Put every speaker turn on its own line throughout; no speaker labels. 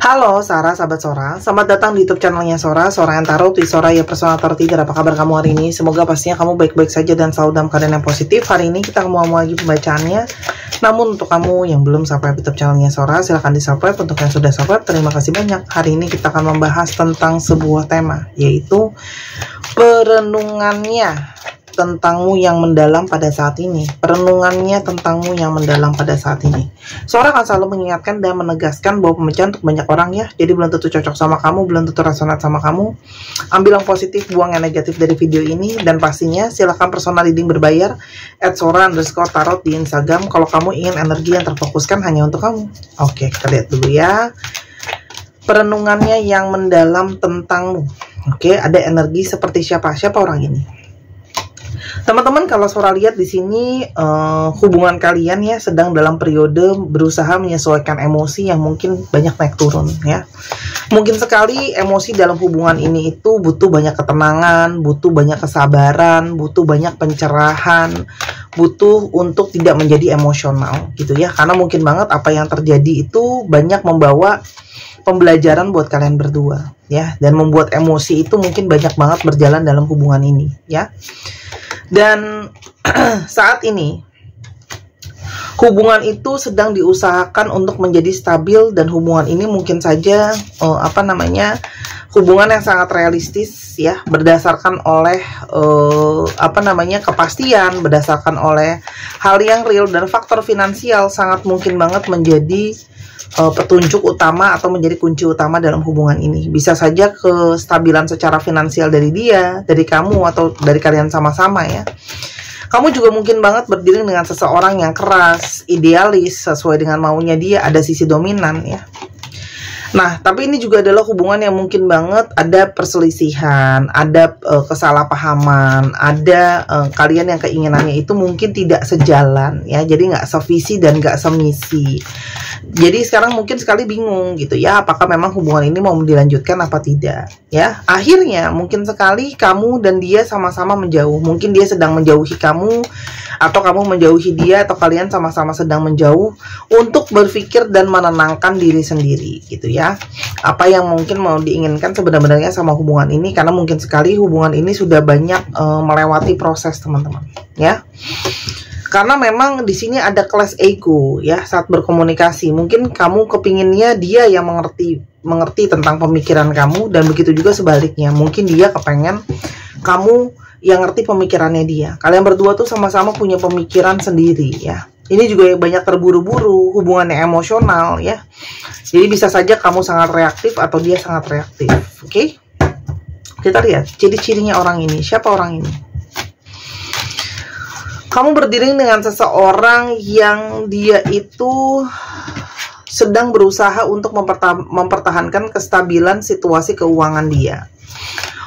Halo Sarah, sahabat Sora. Selamat datang di YouTube channelnya Sora, Sora yang Tarot, di Sora ya Personal Tarot Reader. Apa kabar kamu hari ini? Semoga pastinya kamu baik-baik saja dan selalu dalam keadaan yang positif. Hari ini kita mau lagi pembacaannya. Namun untuk kamu yang belum subscribe YouTube channelnya Sora, silahkan di subscribe. Untuk yang sudah subscribe, terima kasih banyak. Hari ini kita akan membahas tentang sebuah tema, yaitu perenungannya tentangmu yang mendalam pada saat ini. Perenungannya tentangmu yang mendalam pada saat ini. Sora akan selalu mengingatkan dan menegaskan bahwa pembacaan untuk banyak orang ya. Jadi belum tentu cocok sama kamu, belum tentu resonate sama kamu. Ambil yang positif, buang yang negatif dari video ini. Dan pastinya silahkan personal reading berbayar @sora_tarot di Instagram kalau kamu ingin energi yang terfokuskan hanya untuk kamu. Oke, kita lihat dulu ya. Perenungannya yang mendalam tentangmu. Oke, ada energi seperti siapa? Siapa orang ini? Teman-teman, kalau Sora lihat di sini hubungan kalian ya sedang dalam periode berusaha menyesuaikan emosi yang mungkin banyak naik turun ya. Mungkin sekali emosi dalam hubungan ini itu butuh banyak ketenangan, butuh banyak kesabaran, butuh banyak pencerahan, butuh untuk tidak menjadi emosional gitu ya. Karena mungkin banget apa yang terjadi itu banyak membawa pembelajaran buat kalian berdua ya, dan membuat emosi itu mungkin banyak banget berjalan dalam hubungan ini ya. Dan saat ini hubungan itu sedang diusahakan untuk menjadi stabil, dan hubungan ini mungkin saja hubungan yang sangat realistis ya, berdasarkan oleh kepastian, berdasarkan oleh hal yang real, dan faktor finansial sangat mungkin banget menjadi petunjuk utama atau menjadi kunci utama dalam hubungan ini. Bisa saja kestabilan secara finansial dari dia, dari kamu, atau dari kalian sama-sama ya. Kamu juga mungkin banget berdiri dengan seseorang yang keras, idealis, sesuai dengan maunya dia, ada sisi dominan ya. Nah, tapi ini juga adalah hubungan yang mungkin banget ada perselisihan, ada kesalahpahaman, ada kalian yang keinginannya itu mungkin tidak sejalan ya, jadi nggak sevisi dan nggak semisi. Jadi sekarang mungkin sekali bingung gitu ya, apakah memang hubungan ini mau dilanjutkan apa tidak ya. Akhirnya mungkin sekali kamu dan dia sama-sama menjauh, mungkin dia sedang menjauhi kamu, atau kamu menjauhi dia, atau kalian sama-sama sedang menjauh untuk berpikir dan menenangkan diri sendiri gitu ya. Apa yang mungkin mau diinginkan sebenarnya sama hubungan ini, karena mungkin sekali hubungan ini sudah banyak melewati proses teman-teman ya. Karena memang di sini ada clash ego ya saat berkomunikasi. Mungkin kamu kepinginnya dia yang mengerti tentang pemikiran kamu, dan begitu juga sebaliknya. Mungkin dia kepengen kamu yang ngerti pemikirannya dia. Kalian berdua tuh sama-sama punya pemikiran sendiri ya. Ini juga banyak terburu-buru, hubungannya emosional ya. Jadi bisa saja kamu sangat reaktif atau dia sangat reaktif. Oke? Kita lihat ciri-cirinya orang ini. Siapa orang ini? Kamu berdiri dengan seseorang yang dia itu sedang berusaha untuk mempertahankan kestabilan situasi keuangan dia.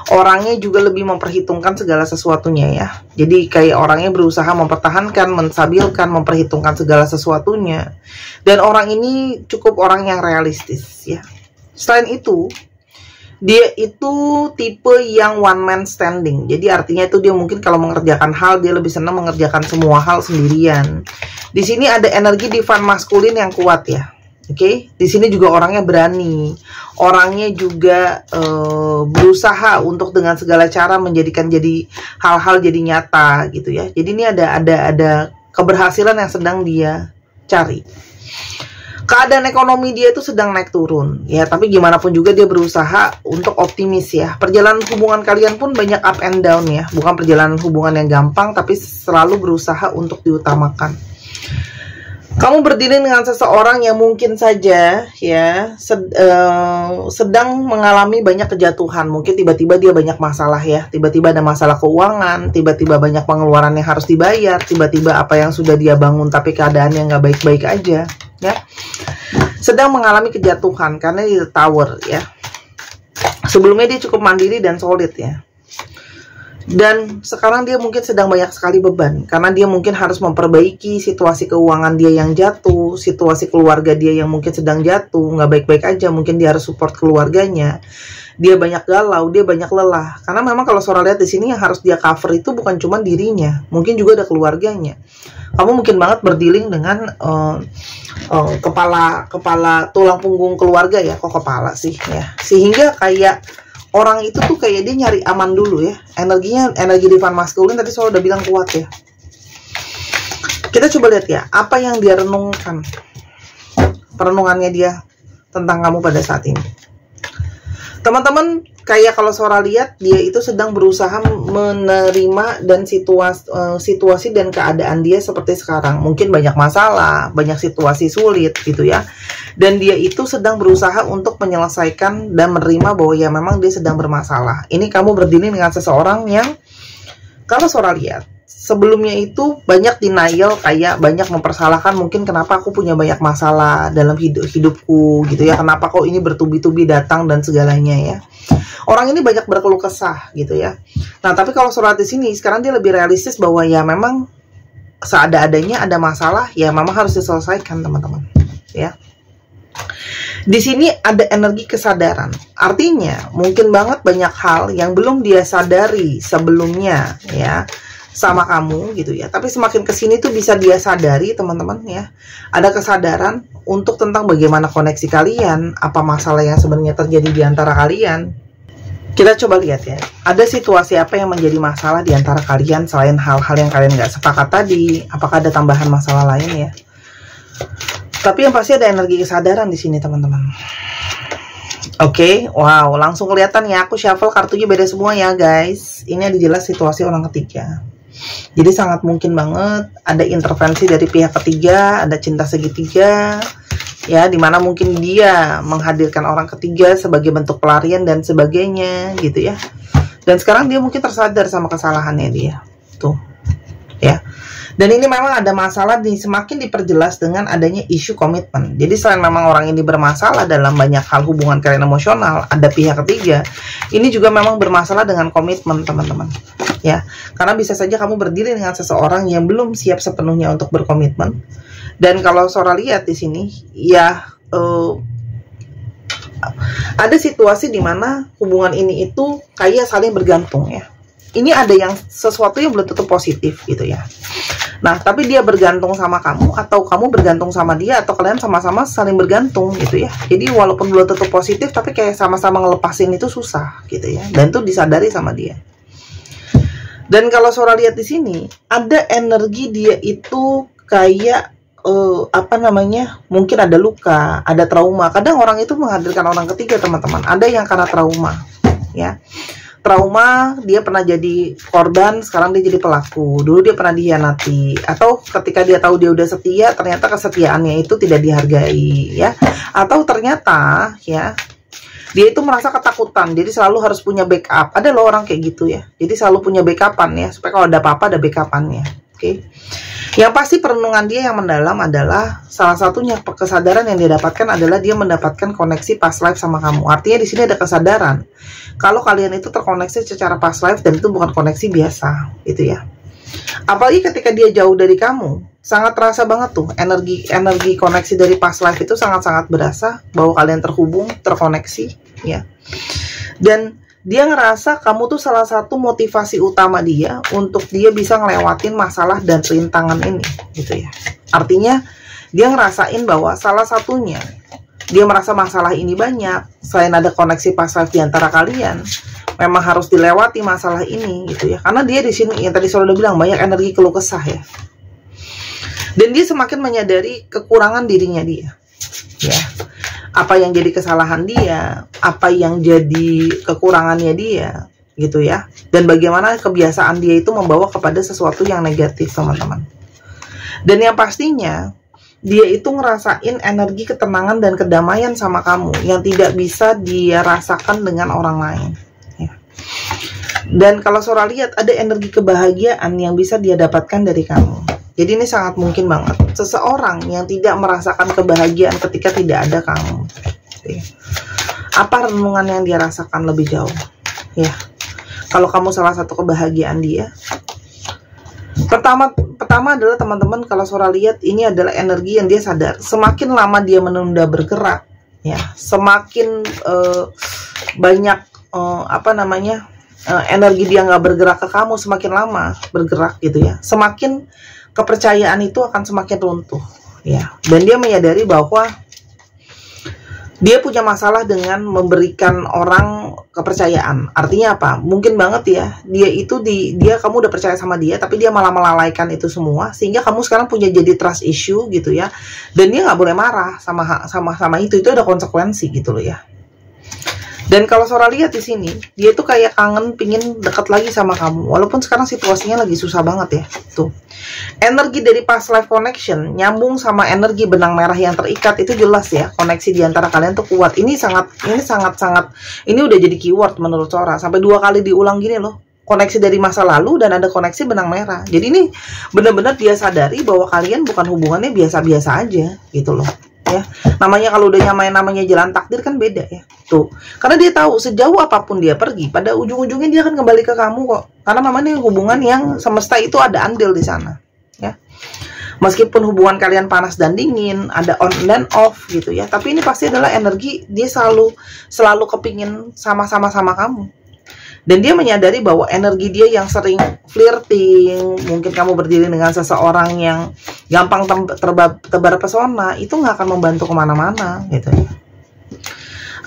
Orangnya juga lebih memperhitungkan segala sesuatunya ya. Jadi kayak orangnya berusaha mempertahankan, menstabilkan, memperhitungkan segala sesuatunya. Dan orang ini cukup orang yang realistis ya. Selain itu, dia itu tipe yang one man standing. Jadi artinya itu dia mungkin kalau mengerjakan hal, dia lebih senang mengerjakan semua hal sendirian. Di sini ada energi divine maskulin yang kuat ya. Oke, di sini juga orangnya berani, orangnya juga berusaha untuk dengan segala cara menjadikan jadi hal-hal jadi nyata gitu ya. Jadi ini ada keberhasilan yang sedang dia cari. Keadaan ekonomi dia itu sedang naik turun ya, tapi gimana pun juga dia berusaha untuk optimis ya. Perjalanan hubungan kalian pun banyak up and down ya, bukan perjalanan hubungan yang gampang, tapi selalu berusaha untuk diutamakan. Kamu berdiri dengan seseorang yang mungkin saja ya sedang mengalami banyak kejatuhan. Mungkin tiba-tiba dia banyak masalah ya, tiba-tiba ada masalah keuangan, tiba-tiba banyak pengeluaran yang harus dibayar, tiba-tiba apa yang sudah dia bangun tapi keadaannya nggak baik-baik aja ya. Sedang mengalami kejatuhan karena di tower ya. Sebelumnya dia cukup mandiri dan solid ya. Dan sekarang dia mungkin sedang banyak sekali beban, karena dia mungkin harus memperbaiki situasi keuangan dia yang jatuh, situasi keluarga dia yang mungkin sedang jatuh, nggak baik-baik aja, mungkin dia harus support keluarganya. dia banyak galau, dia banyak lelah. Karena memang kalau Sora lihat di sini yang harus dia cover itu bukan cuma dirinya, mungkin juga ada keluarganya. Kamu mungkin banget berdealing dengan kepala tulang punggung keluarga ya, kok kepala sih ya. Sehingga kayak orang itu tuh kayak dia nyari aman dulu ya. Energinya, energi divine masculine tadi Sora udah bilang kuat ya. Kita coba lihat ya, apa yang dia renungkan. Perenungannya dia tentang kamu pada saat ini. Teman-teman, kayak kalau Sora lihat, dia itu sedang berusaha menerima dan situasi dan keadaan dia seperti sekarang. Mungkin banyak masalah, banyak situasi sulit gitu ya. Dan dia itu sedang berusaha untuk menyelesaikan dan menerima bahwa ya memang dia sedang bermasalah. Ini kamu berdiri dengan seseorang yang, kalau Sora lihat, sebelumnya itu banyak denial, kayak banyak mempersalahkan, mungkin kenapa aku punya banyak masalah dalam hidupku gitu ya, kenapa kok ini bertubi-tubi datang dan segalanya ya. Orang ini banyak berkeluh kesah gitu ya. Nah, tapi kalau Sora di sini sekarang dia lebih realistis bahwa ya memang seada-adanya ada masalah, ya memang harus diselesaikan teman-teman ya. Di sini ada energi kesadaran. Artinya mungkin banget banyak hal yang belum dia sadari sebelumnya ya sama kamu gitu ya. Tapi semakin kesini tuh bisa dia sadari teman-teman ya. Ada kesadaran untuk tentang bagaimana koneksi kalian, apa masalah yang sebenarnya terjadi di antara kalian. Kita coba lihat ya. Ada situasi apa yang menjadi masalah di antara kalian selain hal-hal yang kalian nggak sepakat tadi? Apakah ada tambahan masalah lain ya? Tapi yang pasti ada energi kesadaran di sini teman-teman. Oke, wow, langsung kelihatan ya. Aku shuffle kartunya beda semua ya guys. Ini ada jelas situasi orang ketiga. Jadi sangat mungkin banget ada intervensi dari pihak ketiga, ada cinta segitiga, ya, dimana mungkin dia menghadirkan orang ketiga sebagai bentuk pelarian dan sebagainya, gitu ya. Dan sekarang dia mungkin tersadar sama kesalahannya dia, tuh, ya. Dan ini memang ada masalah semakin diperjelas dengan adanya isu komitmen. Jadi selain memang orang ini bermasalah dalam banyak hal hubungan kalian emosional, ada pihak ketiga. Ini juga memang bermasalah dengan komitmen teman-teman. Ya, karena bisa saja kamu berdiri dengan seseorang yang belum siap sepenuhnya untuk berkomitmen. Dan kalau Sora lihat di sini, ya ada situasi di mana hubungan ini itu kayak saling bergantung ya. Ini ada yang sesuatu yang belum tentu positif gitu ya. Nah, tapi dia bergantung sama kamu, atau kamu bergantung sama dia, atau kalian sama-sama saling bergantung gitu ya. Jadi walaupun belum tentu positif, tapi kayak sama-sama ngelepasin itu susah gitu ya. Dan itu disadari sama dia. Dan kalau Sora lihat di sini, ada energi dia itu kayak apa namanya? Mungkin ada luka, ada trauma. Kadang orang itu menghadirkan orang ketiga, teman-teman. Ada yang karena trauma, ya. Trauma, dia pernah jadi korban, sekarang dia jadi pelaku. Dulu dia pernah dikhianati, atau ketika dia tahu dia udah setia, ternyata kesetiaannya itu tidak dihargai, ya. Atau ternyata, ya, dia itu merasa ketakutan, jadi selalu harus punya backup. Ada loh orang kayak gitu ya, jadi selalu punya backupan ya, supaya kalau ada apa-apa ada backupannya. Oke. Yang pasti perenungan dia yang mendalam adalah salah satunya kesadaran yang dia dapatkan adalah dia mendapatkan koneksi past life sama kamu. Artinya di sini ada kesadaran kalau kalian itu terkoneksi secara past life dan itu bukan koneksi biasa, gitu ya. Apalagi ketika dia jauh dari kamu, sangat terasa banget tuh energi koneksi dari past life itu sangat-sangat berasa bahwa kalian terhubung, terkoneksi, ya. Dan dia ngerasa kamu tuh salah satu motivasi utama dia untuk dia bisa ngelewatin masalah dan rintangan ini, gitu ya. Artinya dia ngerasain bahwa salah satunya dia merasa masalah ini banyak, selain ada koneksi past life di antara kalian, memang harus dilewati masalah ini, gitu ya. Karena dia di sini yang tadi Sora udah bilang banyak energi keluh kesah ya. Dan dia semakin menyadari kekurangan dirinya dia, ya. Apa yang jadi kesalahan dia, apa yang jadi kekurangannya dia, gitu ya. Dan bagaimana kebiasaan dia itu membawa kepada sesuatu yang negatif, teman-teman. Dan yang pastinya dia itu ngerasain energi ketenangan dan kedamaian sama kamu yang tidak bisa dia rasakan dengan orang lain, ya. Dan kalau Sora lihat ada energi kebahagiaan yang bisa dia dapatkan dari kamu. Jadi ini sangat mungkin banget seseorang yang tidak merasakan kebahagiaan ketika tidak ada kamu. Apa renungan yang dia rasakan lebih jauh, ya? Kalau kamu salah satu kebahagiaan dia, pertama adalah teman-teman, kalau Sora lihat ini adalah energi yang dia sadar. Semakin lama dia menunda bergerak, ya, semakin banyak apa namanya, energi dia nggak bergerak ke kamu, semakin lama bergerak gitu ya, semakin kepercayaan itu akan semakin runtuh ya. Dan dia menyadari bahwa dia punya masalah dengan memberikan orang kepercayaan. Artinya apa? Mungkin banget ya, kamu udah percaya sama dia, tapi dia malah melalaikan itu semua, sehingga kamu sekarang punya jadi trust issue gitu ya. Dan dia nggak boleh marah sama itu ada konsekuensi gitu loh ya. Dan kalau Sora lihat di sini, dia tuh kayak kangen, pingin dekat lagi sama kamu. Walaupun sekarang situasinya lagi susah banget ya. Tuh. Energi dari past life connection nyambung sama energi benang merah yang terikat, itu jelas ya. Koneksi di antara kalian tuh kuat. Ini udah jadi keyword menurut Sora. Sampai 2 kali diulang gini loh. Koneksi dari masa lalu dan ada koneksi benang merah. Jadi ini benar-benar dia sadari bahwa kalian bukan hubungannya biasa-biasa aja gitu loh. Ya, namanya kalau udah namanya jalan takdir kan beda ya. Tuh, karena dia tahu sejauh apapun dia pergi, pada ujung-ujungnya dia akan kembali ke kamu kok. Karena memang ini hubungan yang semesta itu ada andil di sana, ya. Meskipun hubungan kalian panas dan dingin, ada on dan off gitu ya, tapi ini pasti adalah energi dia selalu kepingin sama-sama kamu. Dan dia menyadari bahwa energi dia yang sering flirting, mungkin kamu berdiri dengan seseorang yang gampang tebar pesona, itu nggak akan membantu kemana-mana gitu ya.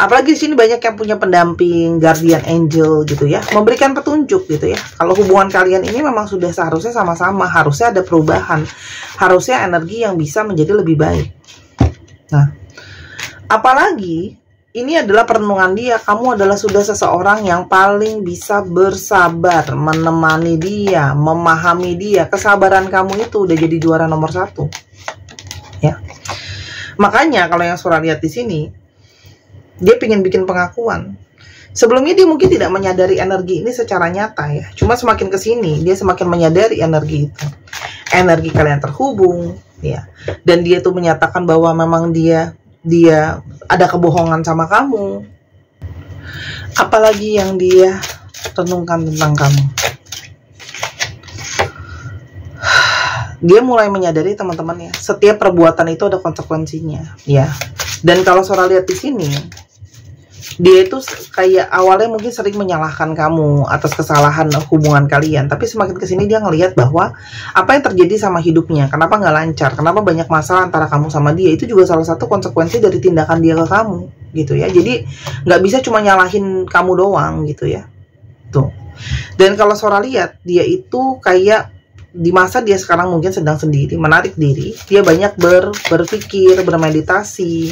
Apalagi di sini banyak yang punya pendamping, guardian angel gitu ya, memberikan petunjuk gitu ya. Kalau hubungan kalian ini memang sudah seharusnya sama-sama, harusnya ada perubahan, harusnya energi yang bisa menjadi lebih baik. Nah, apalagi ini adalah perenungan dia, kamu adalah sudah seseorang yang paling bisa bersabar, menemani dia, memahami dia. Kesabaran kamu itu udah jadi juara nomor 1. Ya. Makanya kalau yang Sora lihat di sini, dia pengen bikin pengakuan. Sebelumnya dia mungkin tidak menyadari energi ini secara nyata ya. Cuma semakin kesini, dia semakin menyadari energi itu. Energi kalian terhubung, ya. Dan dia tuh menyatakan bahwa memang dia ada kebohongan sama kamu. Apalagi yang dia renungkan tentang kamu. Dia mulai menyadari teman-teman ya, setiap perbuatan itu ada konsekuensinya, ya. Dan kalau Sora lihat di sini, dia itu kayak awalnya mungkin sering menyalahkan kamu atas kesalahan hubungan kalian, tapi semakin kesini dia ngelihat bahwa apa yang terjadi sama hidupnya, kenapa nggak lancar, kenapa banyak masalah antara kamu sama dia, itu juga salah satu konsekuensi dari tindakan dia ke kamu gitu ya. Jadi nggak bisa cuma nyalahin kamu doang gitu ya. Tuh. Dan kalau Sora lihat, dia itu kayak di masa dia sekarang mungkin sedang sendiri, menarik diri, dia banyak berpikir, bermeditasi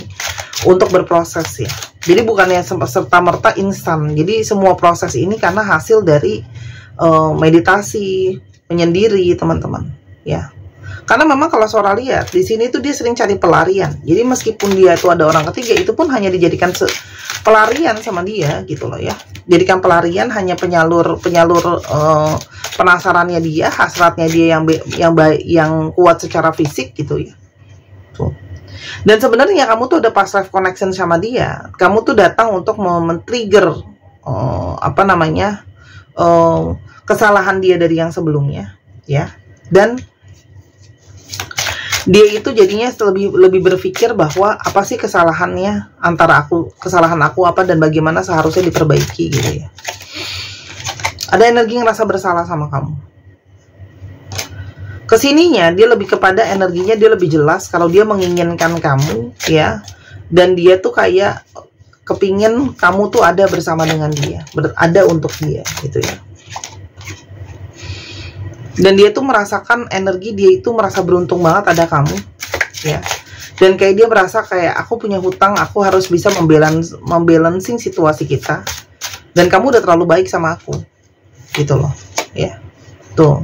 untuk berproses ya. Jadi bukannya serta-merta instan. Jadi semua proses ini karena hasil dari meditasi, menyendiri teman-teman ya. Karena memang kalau Sora lihat di sini tuh dia sering cari pelarian. Jadi meskipun dia itu ada orang ketiga, itu pun hanya dijadikan pelarian sama dia gitu loh ya. Jadikan pelarian, hanya penyalur penasarannya dia, hasratnya dia yang kuat secara fisik gitu ya. Tuh. Dan sebenarnya kamu tuh ada past life connection sama dia. Kamu tuh datang untuk men-trigger kesalahan dia dari yang sebelumnya ya. Dan dia itu jadinya lebih berpikir bahwa apa sih kesalahan aku apa dan bagaimana seharusnya diperbaiki gitu ya. Ada energi yang rasa bersalah sama kamu. Kesininya dia lebih kepada energinya, dia lebih jelas kalau dia menginginkan kamu ya, dan dia tuh kayak kepingin kamu tuh ada bersama dengan dia, ada untuk dia gitu ya. Dan dia tuh merasakan energi, dia itu merasa beruntung banget ada kamu ya. Dan kayak dia merasa kayak aku punya hutang, aku harus bisa membalancing situasi kita, dan kamu udah terlalu baik sama aku gitu loh ya. Tuh.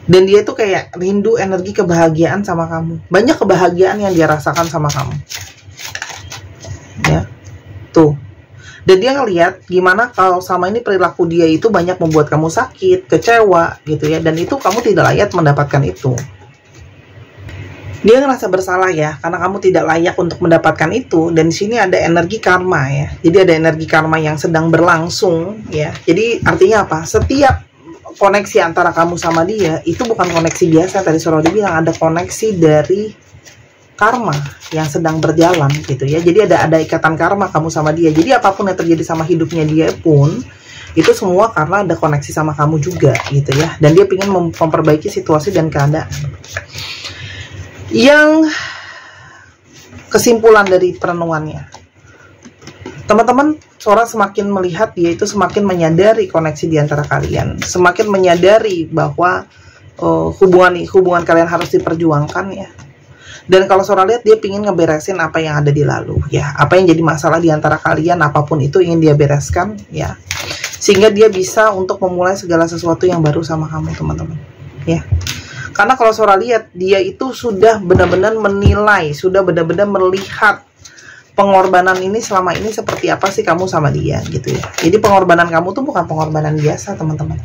Dan dia tuh kayak rindu energi kebahagiaan sama kamu. Banyak kebahagiaan yang dia rasakan sama kamu ya. Tuh. Dan dia ngelihat gimana kalau sama ini perilaku dia itu banyak membuat kamu sakit, kecewa gitu ya. Dan itu kamu tidak layak mendapatkan itu. Dia ngerasa bersalah ya, karena kamu tidak layak untuk mendapatkan itu. Dan di sini ada energi karma ya. Jadi ada energi karma yang sedang berlangsung ya. Jadi artinya apa? Setiap koneksi antara kamu sama dia itu bukan koneksi biasa. Tadi Sora bilang ada koneksi dari karma yang sedang berjalan gitu ya. Jadi ada ikatan karma kamu sama dia. Jadi apapun yang terjadi sama hidupnya dia pun itu semua karena ada koneksi sama kamu juga gitu ya. Dan dia ingin memperbaiki situasi dan keadaan. Yang kesimpulan dari perenungannya, teman-teman, Sora semakin melihat dia itu semakin menyadari koneksi di antara kalian, semakin menyadari bahwa hubungan kalian harus diperjuangkan ya. Dan kalau Sora lihat dia pingin ngeberesin apa yang ada di lalu ya, apa yang jadi masalah di antara kalian, apapun itu ingin dia bereskan ya, sehingga dia bisa untuk memulai segala sesuatu yang baru sama kamu teman-teman ya. Karena kalau Sora lihat dia itu sudah benar-benar menilai, sudah benar-benar melihat pengorbanan ini selama ini seperti apa sih kamu sama dia gitu ya. Jadi pengorbanan kamu tuh bukan pengorbanan biasa teman-teman.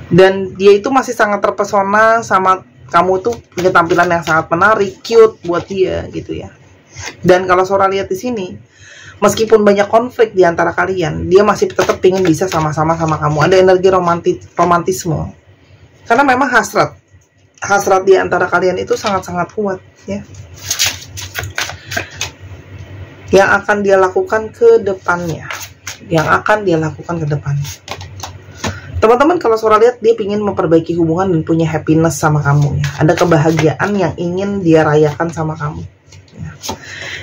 Dan dia itu masih sangat terpesona sama kamu tuh, punya tampilan yang sangat menarik, cute buat dia gitu ya. Dan kalau Sora lihat di sini, meskipun banyak konflik di antara kalian, dia masih tetap ingin bisa sama-sama sama kamu. Ada energi romantisme. Karena memang hasrat di antara kalian itu sangat-sangat kuat ya. Yang akan dia lakukan ke depannya, teman-teman. Kalau Sora lihat dia ingin memperbaiki hubungan dan punya happiness sama kamu ya. Ada kebahagiaan yang ingin dia rayakan sama kamu ya.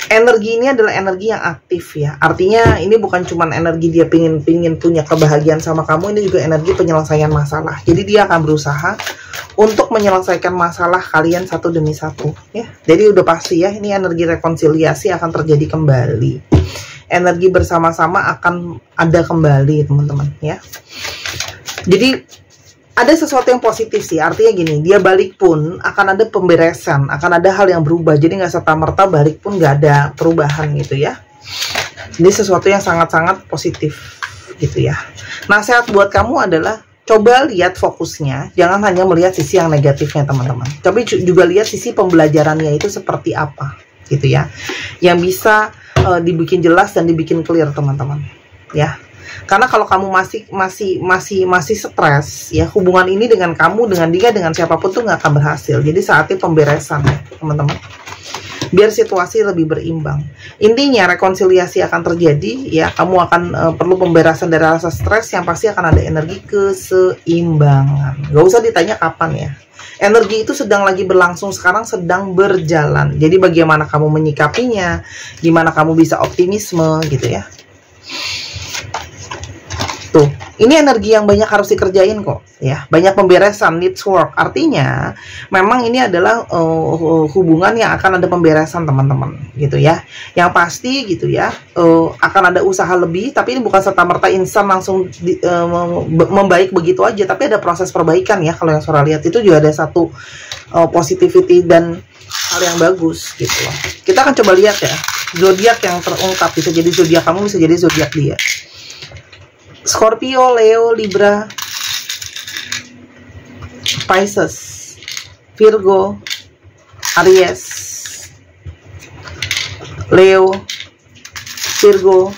Energi ini adalah energi yang aktif ya. Artinya ini bukan cuma energi dia pingin punya kebahagiaan sama kamu, ini juga energi penyelesaian masalah. Jadi dia akan berusaha untuk menyelesaikan masalah kalian satu demi satu ya. Jadi udah pasti ya, ini energi rekonsiliasi akan terjadi kembali. Energi bersama-sama akan ada kembali teman-teman ya. Jadi ada sesuatu yang positif sih. Artinya gini, dia balik pun akan ada pemberesan, akan ada hal yang berubah. Jadi nggak serta-merta balik pun nggak ada perubahan gitu ya. Ini sesuatu yang sangat-sangat positif gitu ya. Nasihat buat kamu adalah coba lihat fokusnya, jangan hanya melihat sisi yang negatifnya teman-teman. Tapi juga lihat sisi pembelajarannya itu seperti apa, gitu ya. Yang bisa dibikin jelas dan dibikin clear teman-teman, ya. Karena kalau kamu masih stres, ya hubungan ini dengan kamu, dengan dia, dengan siapapun tuh nggak akan berhasil. Jadi saatnya pemberesan, teman-teman. Biar situasi lebih berimbang. Intinya rekonsiliasi akan terjadi ya, kamu akan perlu pemberesan dari rasa stres, yang pasti akan ada energi keseimbangan. Gak usah ditanya kapan ya. Energi itu sedang lagi berlangsung sekarang, sedang berjalan. Jadi bagaimana kamu menyikapinya, gimana kamu bisa optimisme gitu ya. Tuh, ini energi yang banyak harus dikerjain kok ya, banyak pemberesan, needs work. Artinya memang ini adalah hubungan yang akan ada pemberesan teman-teman gitu ya. Yang pasti gitu ya, akan ada usaha lebih, tapi ini bukan serta-merta instan langsung membaik begitu aja, tapi ada proses perbaikan ya. Kalau yang Sora lihat itu juga ada satu positivity dan hal yang bagus gitu loh. Kita akan coba lihat ya, zodiak yang terungkap, bisa jadi zodiak kamu, bisa jadi zodiak dia. Scorpio, Leo, Libra, Pisces, Virgo, Aries, Leo, Virgo.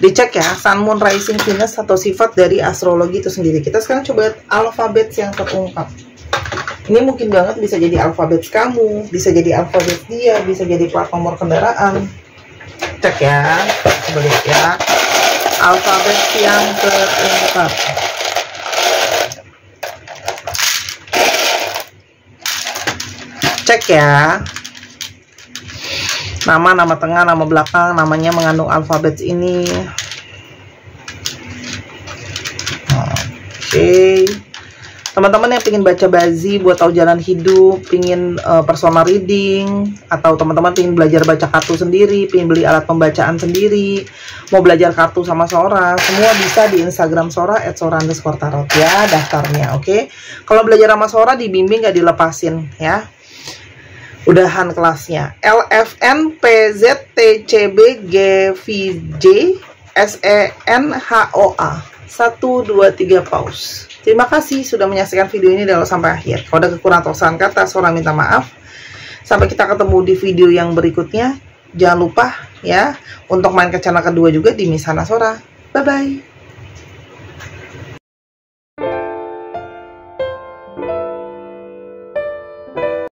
Dicek ya, Sun, Moon, Rising, Venus atau sifat dari astrologi itu sendiri. Kita sekarang coba alfabet yang terungkap. Ini mungkin banget bisa jadi alfabet kamu, bisa jadi alfabet dia, bisa jadi plat nomor kendaraan. Cek ya, coba lihat ya. Alfabet yang terungkap. Cek ya. Nama tengah, nama belakang, namanya mengandung alfabet ini. Oke. Teman-teman yang pengen baca bazi buat tahu jalan hidup, pengen personal reading, atau teman-teman pengen belajar baca kartu sendiri, pengen beli alat pembacaan sendiri, mau belajar kartu sama Sora, semua bisa di Instagram Sora @sora_tarot ya daftarnya. Oke. Kalau belajar sama Sora dibimbing, gak dilepasin ya. Udahan kelasnya. LFN PZTCB GVJ SENHOA 1 2 3 pause. Terima kasih sudah menyaksikan video ini dari awal sampai akhir. Kalau ada kekurangan atau kesalahan kata, Sora minta maaf. Sampai kita ketemu di video yang berikutnya. Jangan lupa ya untuk main ke channel kedua juga di Miss Hana Sora. Bye bye.